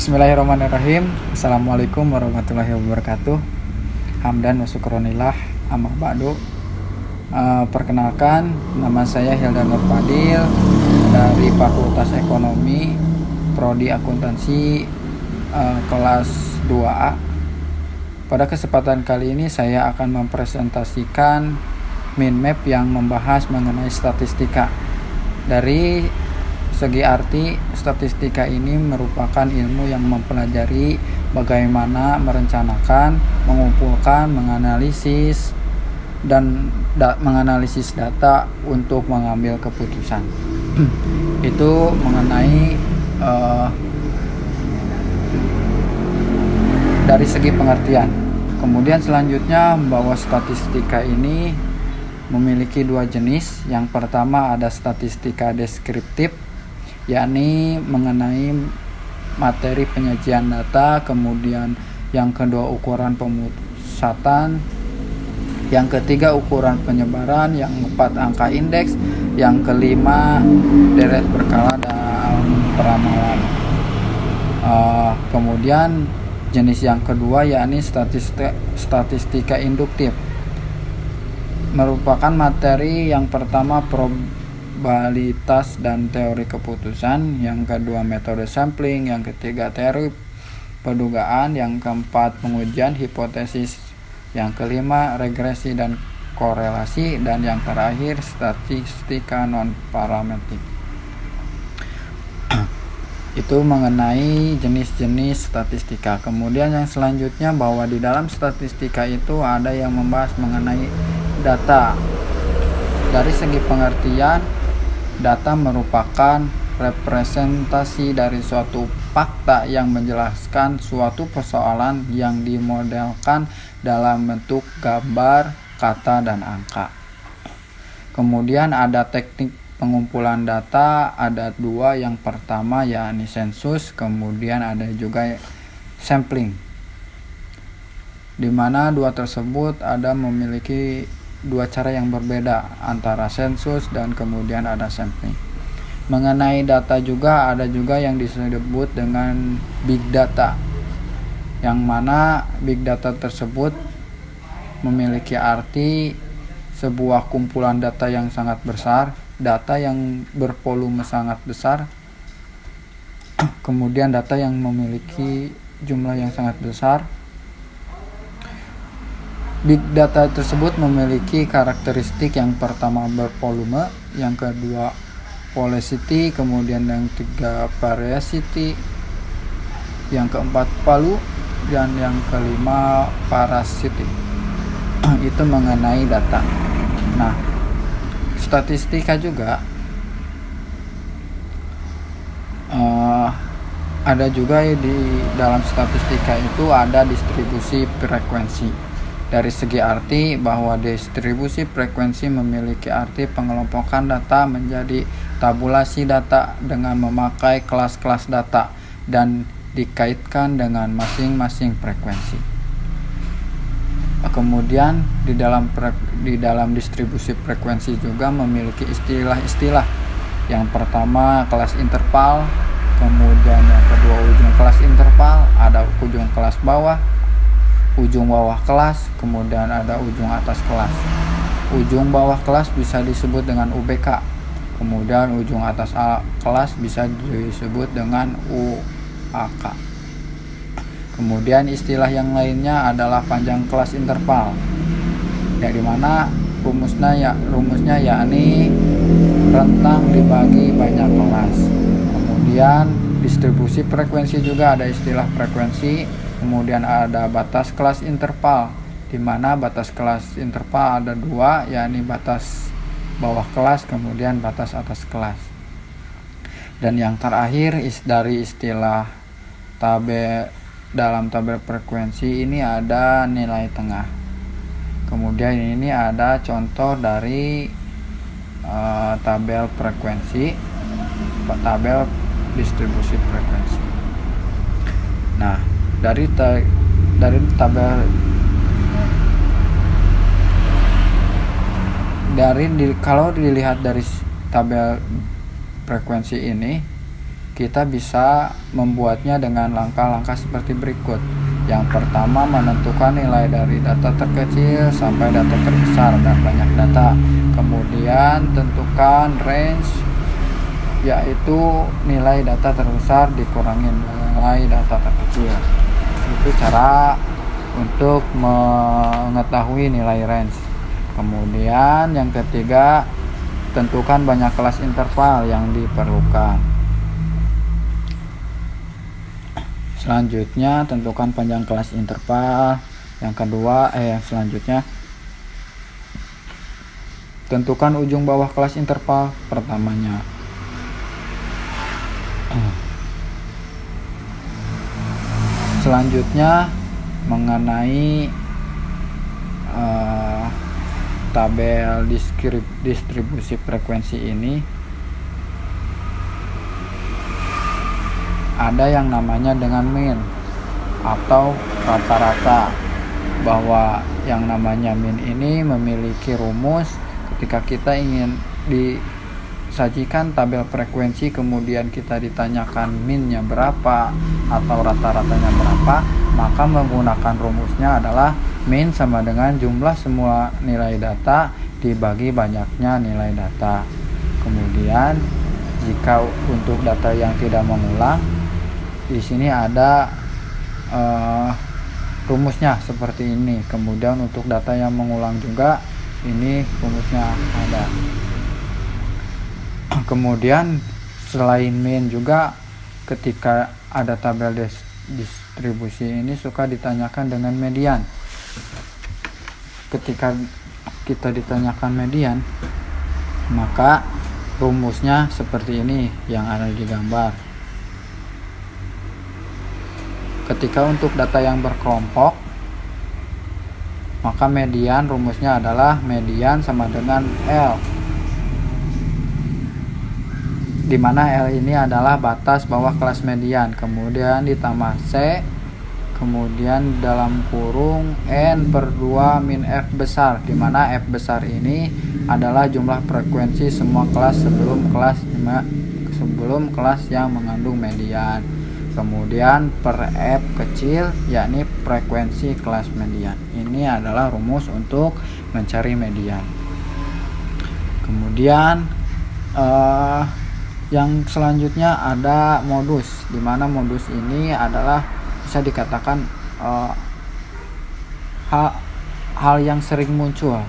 Bismillahirrahmanirrahim. Assalamualaikum warahmatullahi wabarakatuh. Hamdan wa syukronillah amma ba'du. Perkenalkan, nama saya Hilda Nur Fadil dari Fakultas Ekonomi, Prodi Akuntansi, kelas 2A. Pada kesempatan kali ini saya akan mempresentasikan mind map yang membahas mengenai statistika. Dari segi arti, statistika ini merupakan ilmu yang mempelajari bagaimana merencanakan, mengumpulkan, menganalisis data untuk mengambil keputusan. Itu mengenai dari segi pengertian. Kemudian selanjutnya bahwa statistika ini memiliki dua jenis. Yang pertama ada statistika deskriptif, yakni mengenai materi penyajian data. Kemudian yang kedua ukuran pemusatan, yang ketiga ukuran penyebaran, yang keempat angka indeks, yang kelima deret berkala dan peramalan. Kemudian jenis yang kedua yakni statistika induktif, merupakan materi yang pertama probabilitas dan teori keputusan, yang kedua metode sampling, yang ketiga teori perdugaan, yang keempat pengujian hipotesis, yang kelima regresi dan korelasi, dan yang terakhir statistika non parametrik. Itu mengenai jenis-jenis statistika. Kemudian yang selanjutnya bahwa di dalam statistika itu ada yang membahas mengenai data. Dari segi pengertian, data merupakan representasi dari suatu fakta yang menjelaskan suatu persoalan yang dimodelkan dalam bentuk gambar, kata, dan angka. Kemudian ada teknik pengumpulan data, ada dua. Yang pertama yakni sensus, kemudian ada juga sampling, di mana dua tersebut ada memiliki dua cara yang berbeda antara sensus dan kemudian ada sampling. Mengenai data juga ada juga yang disebut dengan big data, yang mana big data tersebut memiliki arti sebuah kumpulan data yang sangat besar, data yang bervolume sangat besar, kemudian data yang memiliki jumlah yang sangat besar. Big data tersebut memiliki karakteristik yang pertama bervolume, yang kedua velocity, kemudian yang ketiga variety, yang keempat value, dan yang kelima parasity. Itu mengenai data. Nah, statistika juga ada juga di dalam statistika itu ada distribusi frekuensi. Dari segi arti bahwa distribusi frekuensi memiliki arti pengelompokan data menjadi tabulasi data dengan memakai kelas-kelas data dan dikaitkan dengan masing-masing frekuensi. Kemudian di dalam distribusi frekuensi juga memiliki istilah-istilah. Yang pertama kelas interval, kemudian yang kedua ujung kelas interval, ada ujung kelas bawah, ujung bawah kelas, kemudian ada ujung atas kelas. Ujung bawah kelas bisa disebut dengan UBK, kemudian ujung atas kelas bisa disebut dengan UAK. Kemudian istilah yang lainnya adalah panjang kelas interval, yang dimana rumusnya yakni rentang dibagi banyak kelas. Kemudian distribusi frekuensi juga ada istilah frekuensi. Kemudian ada batas kelas interval, di mana batas kelas interval ada dua, yakni batas bawah kelas, kemudian batas atas kelas. Dan yang terakhir dari istilah dalam tabel frekuensi ini ada nilai tengah. Kemudian ini ada contoh dari tabel frekuensi, tabel distribusi frekuensi. Nah, dari tabel kalau dilihat dari tabel frekuensi ini, kita bisa membuatnya dengan langkah-langkah seperti berikut. Yang pertama, menentukan nilai dari data terkecil sampai data terbesar dan banyak data. Kemudian tentukan range, yaitu nilai data terbesar dikurangi nilai data terkecil. Itu cara untuk mengetahui nilai range. Kemudian yang ketiga, tentukan banyak kelas interval yang diperlukan. Selanjutnya, tentukan panjang kelas interval. Selanjutnya, tentukan ujung bawah kelas interval pertamanya. Selanjutnya, mengenai tabel distribusi frekuensi ini, ada yang namanya dengan mean atau rata-rata, bahwa yang namanya mean ini memiliki rumus. Ketika kita ingin disajikan tabel frekuensi, kemudian kita ditanyakan mean-nya berapa atau rata-ratanya berapa, maka menggunakan rumusnya adalah mean sama dengan jumlah semua nilai data dibagi banyaknya nilai data. Kemudian jika untuk data yang tidak mengulang, di sini ada rumusnya seperti ini. Kemudian untuk data yang mengulang juga, ini rumusnya ada. Kemudian selain mean juga, ketika ada tabel distribusi ini suka ditanyakan dengan median. Ketika kita ditanyakan median, maka rumusnya seperti ini yang ada di gambar. Ketika untuk data yang berkelompok, maka median rumusnya adalah median sama dengan L, di mana L ini adalah batas bawah kelas median, kemudian ditambah C, kemudian dalam kurung N/2 min F besar, di mana F besar ini adalah jumlah frekuensi semua kelas sebelum kelas yang mengandung median. Kemudian per F kecil, yakni frekuensi kelas median. Ini adalah rumus untuk mencari median. Kemudian yang selanjutnya ada modus, di mana modus ini adalah bisa dikatakan hal yang sering muncul.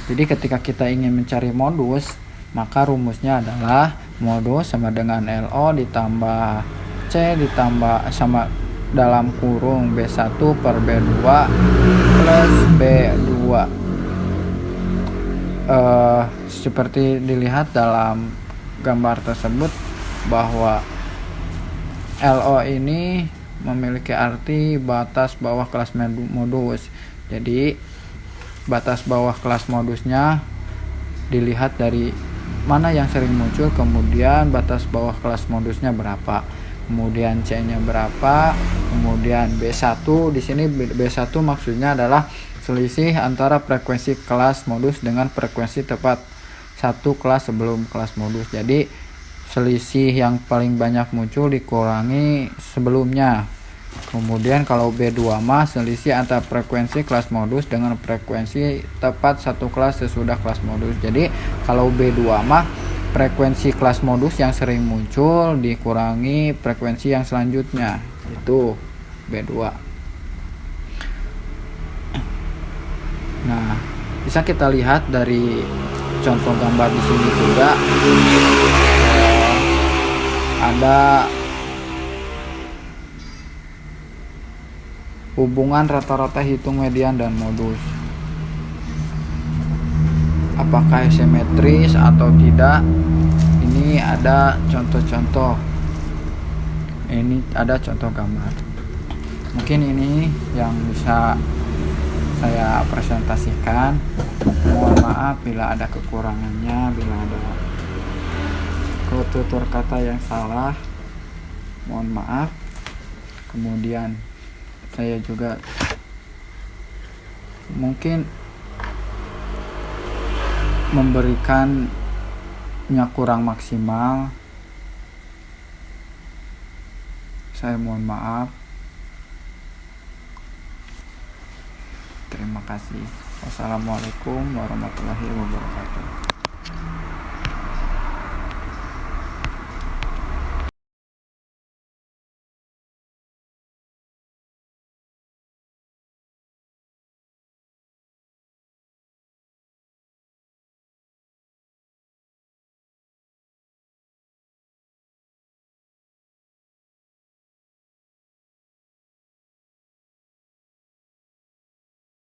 Jadi ketika kita ingin mencari modus, maka rumusnya adalah modus sama dengan LO ditambah C ditambah sama dalam kurung B1 per B2 plus B2. Seperti dilihat dalam gambar tersebut, bahwa LO ini memiliki arti batas bawah kelas modus. Jadi batas bawah kelas modusnya dilihat dari mana yang sering muncul, kemudian batas bawah kelas modusnya berapa, kemudian C-nya berapa, kemudian B1. Di sini B1 maksudnya adalah selisih antara frekuensi kelas modus dengan frekuensi tepat satu kelas sebelum kelas modus. Jadi selisih yang paling banyak muncul dikurangi sebelumnya. Kemudian kalau B2 mah selisih antara frekuensi kelas modus dengan frekuensi tepat satu kelas sesudah kelas modus. Jadi kalau B2 mah frekuensi kelas modus yang sering muncul dikurangi frekuensi yang selanjutnya, itu B2. Nah, bisa kita lihat dari contoh gambar di sini juga ada hubungan rata-rata hitung median dan modus. Apakah simetris atau tidak? Ini ada contoh-contoh. Ini ada contoh gambar. Mungkin ini yang bisa saya presentasikan. Mohon maaf bila ada kekurangannya, bila ada tutur kata yang salah, mohon maaf. Kemudian saya juga mungkin memberikannya kurang maksimal, Saya mohon maaf. Terima kasih. Wassalamualaikum warahmatullahi wabarakatuh.